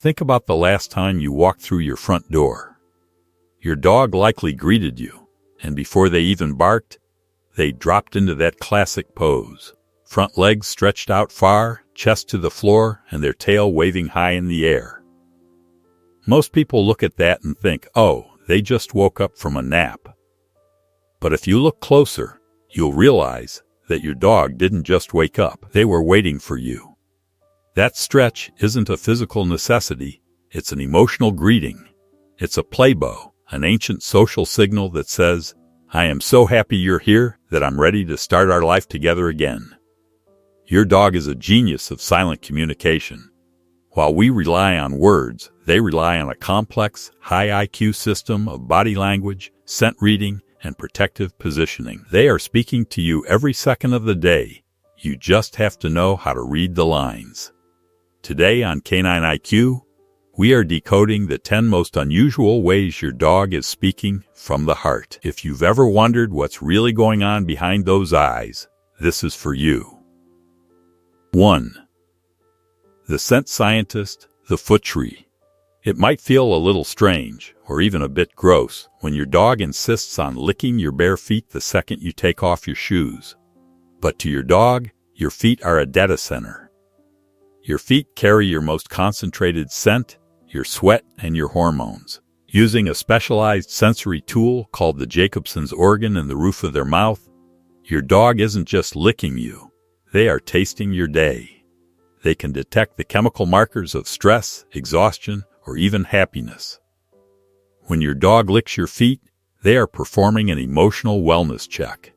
Think about the last time you walked through your front door. Your dog likely greeted you, and before they even barked, they dropped into that classic pose. Front legs stretched out far, chest to the floor, and their tail waving high in the air. Most people look at that and think, oh, they just woke up from a nap. But if you look closer, you'll realize that your dog didn't just wake up. They were waiting for you. That stretch isn't a physical necessity. It's an emotional greeting. It's a playbow, an ancient social signal that says, I am so happy you're here that I'm ready to start our life together again. Your dog is a genius of silent communication. While we rely on words, they rely on a complex, high IQ system of body language, scent reading, and protective positioning. They are speaking to you every second of the day. You just have to know how to read the lines. Today on Canine IQ, we are decoding the 10 most unusual ways your dog is speaking from the heart. If you've ever wondered what's really going on behind those eyes, this is for you. 1. The scent scientist, the foot tree. It might feel a little strange, or even a bit gross, when your dog insists on licking your bare feet the second you take off your shoes. But to your dog, your feet are a data center. Your feet carry your most concentrated scent, your sweat, and your hormones. Using a specialized sensory tool called the Jacobson's organ in the roof of their mouth, your dog isn't just licking you. They are tasting your day. They can detect the chemical markers of stress, exhaustion, or even happiness. When your dog licks your feet, they are performing an emotional wellness check.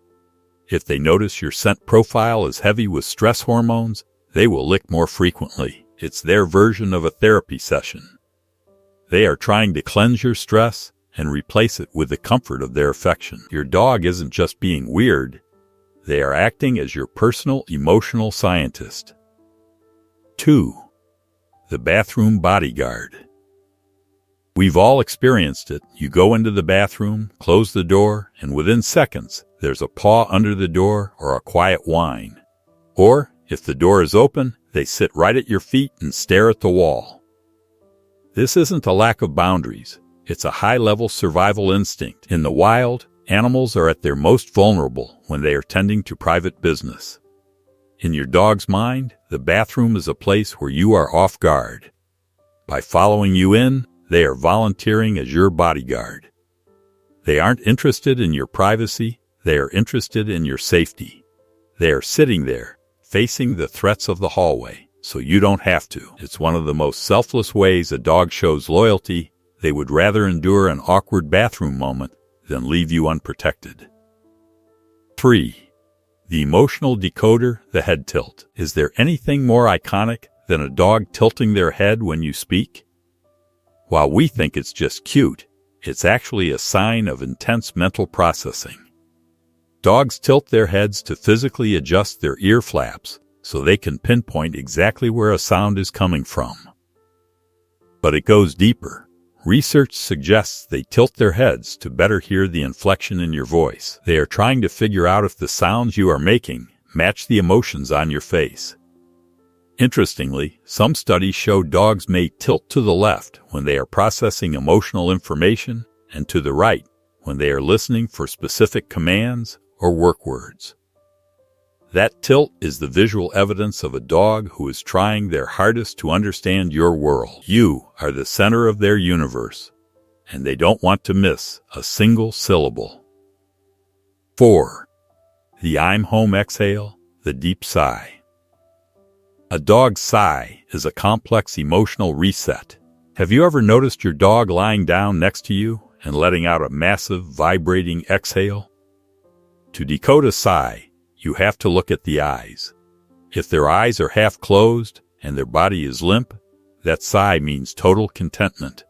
If they notice your scent profile is heavy with stress hormones, they will lick more frequently. It's their version of a therapy session. They are trying to cleanse your stress and replace it with the comfort of their affection. Your dog isn't just being weird. They are acting as your personal emotional scientist. 2. The bathroom bodyguard. We've all experienced it. You go into the bathroom, close the door, and within seconds, there's a paw under the door or a quiet whine. Or, if the door is open, they sit right at your feet and stare at the wall. This isn't a lack of boundaries. It's a high-level survival instinct. In the wild, animals are at their most vulnerable when they are tending to private business. In your dog's mind, the bathroom is a place where you are off guard. By following you in, they are volunteering as your bodyguard. They aren't interested in your privacy, they are interested in your safety. They are sitting there, facing the threats of the hallway, so you don't have to. It's one of the most selfless ways a dog shows loyalty. They would rather endure an awkward bathroom moment than leave you unprotected. 3. The emotional decoder, the head tilt. Is there anything more iconic than a dog tilting their head when you speak? While we think it's just cute, it's actually a sign of intense mental processing. Dogs tilt their heads to physically adjust their ear flaps so they can pinpoint exactly where a sound is coming from. But it goes deeper. Research suggests they tilt their heads to better hear the inflection in your voice. They are trying to figure out if the sounds you are making match the emotions on your face. Interestingly, some studies show dogs may tilt to the left when they are processing emotional information and to the right when they are listening for specific commands or work words. That tilt is the visual evidence of a dog who is trying their hardest to understand your world. You are the center of their universe, and they don't want to miss a single syllable. 4. The I'm home exhale, the deep sigh. A dog's sigh is a complex emotional reset. Have you ever noticed your dog lying down next to you and letting out a massive, vibrating exhale? To decode a sigh, you have to look at the eyes. If their eyes are half closed and their body is limp, that sigh means total contentment.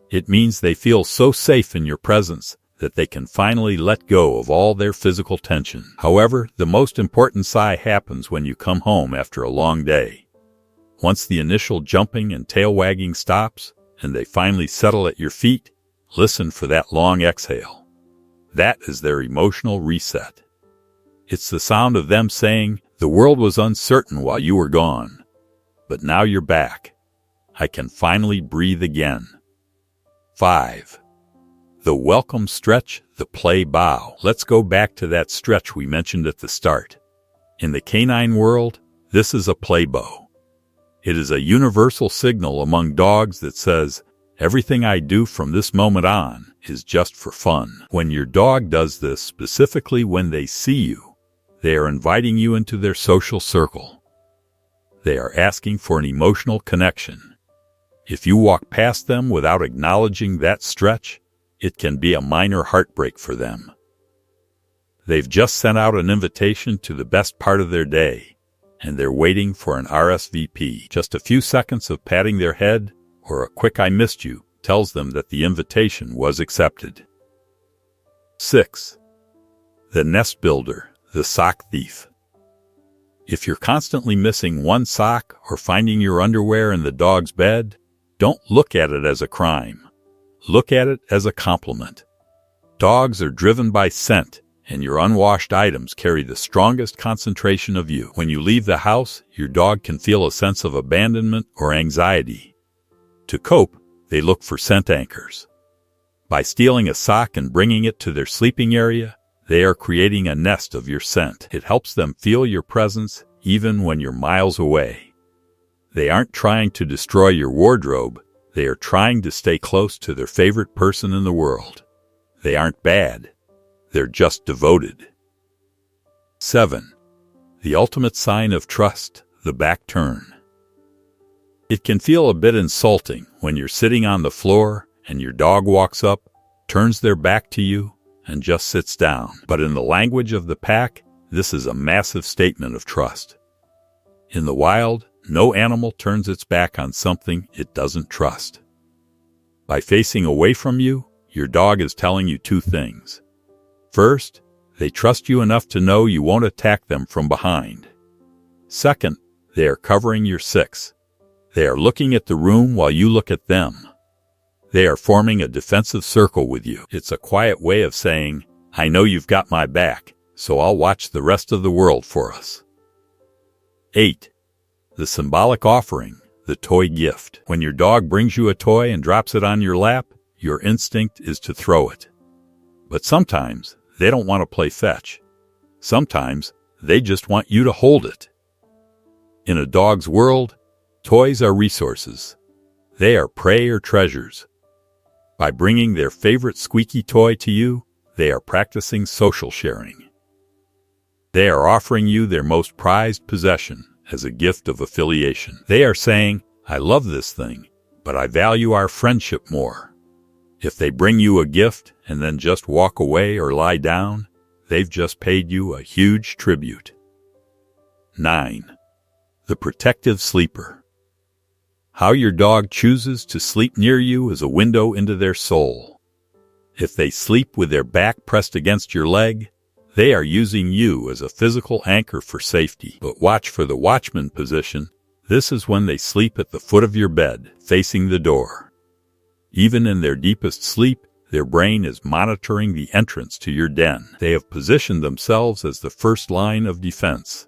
It means they feel so safe in your presence that they can finally let go of all their physical tension. However, the most important sigh happens when you come home after a long day. Once the initial jumping and tail wagging stops and they finally settle at your feet, listen for that long exhale. That is their emotional reset. It's the sound of them saying, "The world was uncertain while you were gone, but now you're back. I can finally breathe again. 5. The welcome stretch, the play bow. Let's go back to that stretch we mentioned at the start. In the canine world, this is a play bow. It is a universal signal among dogs that says, everything I do from this moment on is just for fun. When your dog does this, specifically when they see you, they are inviting you into their social circle. They are asking for an emotional connection. If you walk past them without acknowledging that stretch, it can be a minor heartbreak for them. They've just sent out an invitation to the best part of their day, and they're waiting for an RSVP. Just a few seconds of patting their head or a quick "I missed you" tells them that the invitation was accepted. 6. The nest builder, the sock thief. If you're constantly missing one sock or finding your underwear in the dog's bed, don't look at it as a crime. Look at it as a compliment. Dogs are driven by scent, and your unwashed items carry the strongest concentration of you. When you leave the house, your dog can feel a sense of abandonment or anxiety. To cope, they look for scent anchors. By stealing a sock and bringing it to their sleeping area, they are creating a nest of your scent. It helps them feel your presence even when you're miles away. They aren't trying to destroy your wardrobe. They are trying to stay close to their favorite person in the world. They aren't bad. They're just devoted. 7. The ultimate sign of trust, the back turn. It can feel a bit insulting when you're sitting on the floor and your dog walks up, turns their back to you, and just sits down. But in the language of the pack, this is a massive statement of trust. In the wild, no animal turns its back on something it doesn't trust. By facing away from you, your dog is telling you two things. First, they trust you enough to know you won't attack them from behind. Second, they are covering your 6. They are looking at the room while you look at them. They are forming a defensive circle with you. It's a quiet way of saying, I know you've got my back, so I'll watch the rest of the world for us. 8. The symbolic offering, the toy gift. When your dog brings you a toy and drops it on your lap, your instinct is to throw it. But sometimes they don't want to play fetch. Sometimes they just want you to hold it. In a dog's world, toys are resources. They are prey or treasures. By bringing their favorite squeaky toy to you, they are practicing social sharing. They are offering you their most prized possession as a gift of affiliation. They are saying, I love this thing, but I value our friendship more. If they bring you a gift and then just walk away or lie down, they've just paid you a huge tribute. 9. The protective sleeper. How your dog chooses to sleep near you is a window into their soul. If they sleep with their back pressed against your leg, they are using you as a physical anchor for safety. But watch for the watchman position. This is when they sleep at the foot of your bed, facing the door. Even in their deepest sleep, their brain is monitoring the entrance to your den. They have positioned themselves as the first line of defense.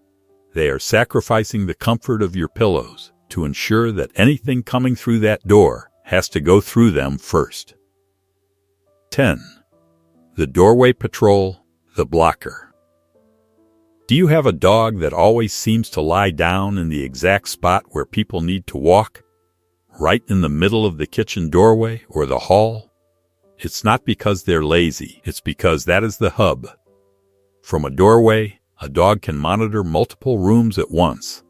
They are sacrificing the comfort of your pillows to ensure that anything coming through that door has to go through them first. 10. The doorway patrol, the blocker. Do you have a dog that always seems to lie down in the exact spot where people need to walk? Right in the middle of the kitchen doorway or the hall? It's not because they're lazy, it's because that is the hub. From a doorway, a dog can monitor multiple rooms at once.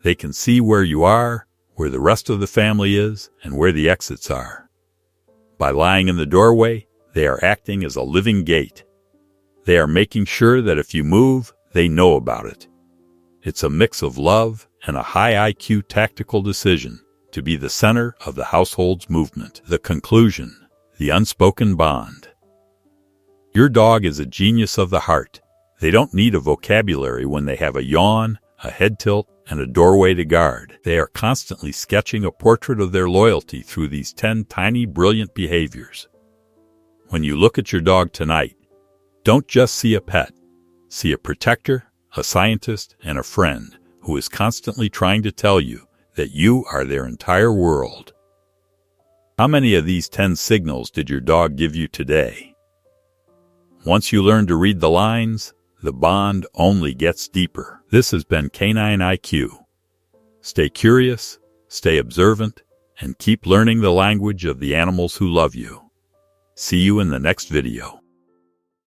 They can see where you are, where the rest of the family is, and where the exits are. By lying in the doorway, they are acting as a living gate. They are making sure that if you move, they know about it. It's a mix of love and a high IQ tactical decision to be the center of the household's movement. The conclusion, the unspoken bond. Your dog is a genius of the heart. They don't need a vocabulary when they have a yawn, a head tilt, and a doorway to guard. They are constantly sketching a portrait of their loyalty through these 10 tiny, brilliant behaviors. When you look at your dog tonight, don't just see a pet. See a protector, a scientist, and a friend who is constantly trying to tell you that you are their entire world. How many of these 10 signals did your dog give you today? Once you learn to read the lines, the bond only gets deeper. This has been Canine IQ. Stay curious, stay observant, and keep learning the language of the animals who love you. See you in the next video.